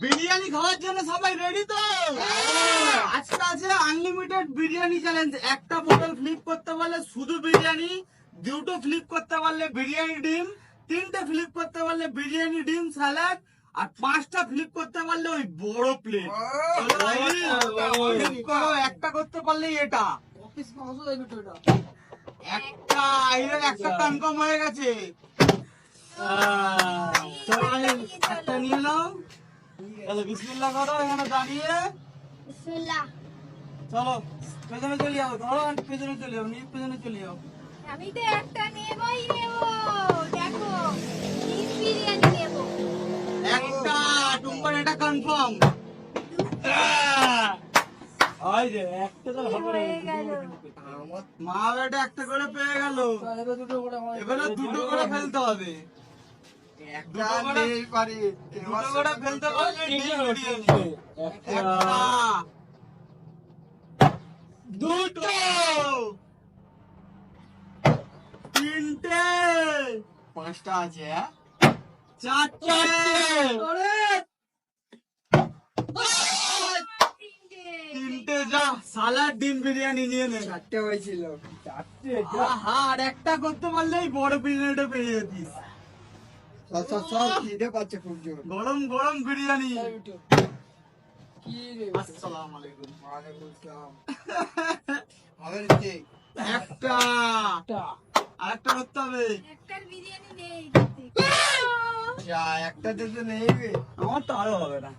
বিরিয়ানি খাওয়ার জন্য সবাই রেডি তো? আজকে আছে আনলিমিটেড বিরিয়ানি চ্যালেঞ্জ। একটা বোতল ফ্লিপ করতে পারলে শুধু বিরিয়ানি, দুটো ফ্লিপ করতে পারলে বিরিয়ানি ডিম, তিনটে ফ্লিপ করতে পারলে বিরিয়ানি ডিম স্যালাড, আর পাঁচটা ফ্লিপ করতে পারলে ওই বড় প্লেট। একটা করতে পারলে এটা একটা কনফার্ম হয়ে গেছে। চলো একটা নিয়ে নাও, তাহলে বিসমিল্লাহ করো এখানে দাঁড়িয়ে। চলো পেছনে চলে যাও, ধরো পেছনে চলে যাও, নিয়ে পেছনে চলে যাও। আমি তো একটা নেবই নেব। দেখো চিজ বিরিয়ানি নেব। একটা টুম্পার এটা কনফার্ম। ওই যে একটা তো হয়ে গেল। মা বেটা একটা করে পেয়ে গেল, এবারে দুটো করে ফেলতে হবে। দুটো করে ফেলতে পারলে ডিম বিরিয়ানি। একটা, দুটো, তিনটে, পাঁচটা আছে। চারটে, তিনটে। যা সালাড ডিম বিরিয়ানি নিয়ে নে। চারটে হয়েছিল। আহা, আর একটা করতে পারলেই বড় বিরিয়ানিটা পেয়ে যেতিস। সব খিদে পাচ্ছে খুব জোর। গরম গরম বিরিয়ানি। আসসালামু আলাইকুম। একটা আরেকটা করতে হবে। একটার বিরিয়ানি নেই। একটা দিতে নেই বে। আমার তো আরো হবে না।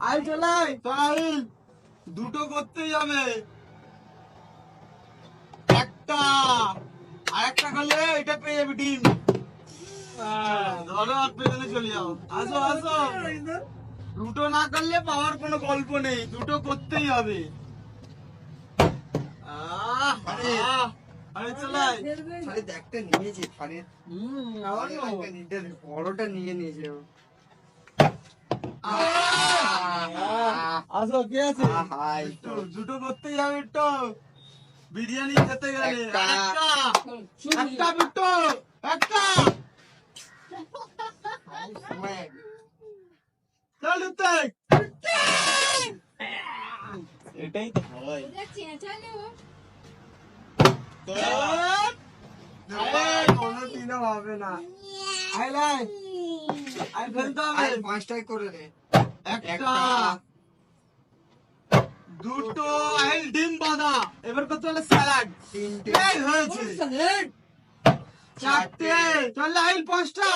আইল চলাই আইল, দুটো করতেই হবে। একটা আর একটা করলে এটা পেয়ে যাবে ডিম। ধরো আর পেছনে চলে যাও, আসো আসো। দুটো না করলে পাওয়ার কোনো গল্প নেই, দুটো করতেই হবে। আরে চলাই আরে দেখতে নিয়েছে ফারের। বড়টা নিয়ে নিয়েছে ও। আসো, কে আছে? হাই দুটো করতেই হবে একটু বিরিয়ানি খেতে গেলে। একটা। একটা দুটো একটা চল উত্তর। এটাই তো হয়। ওদের চেঁচালো। কোনো দিনও হবে না। আই লাই আই ফেলতে হবে। পাঁচটাই করে দে। একটা, দুটো, আইল ডিম বাঁধা। এবার করতে হলে স্যালাড। তিনটে এই হয়েছে। চারটে, চল আইল পাঁচটা।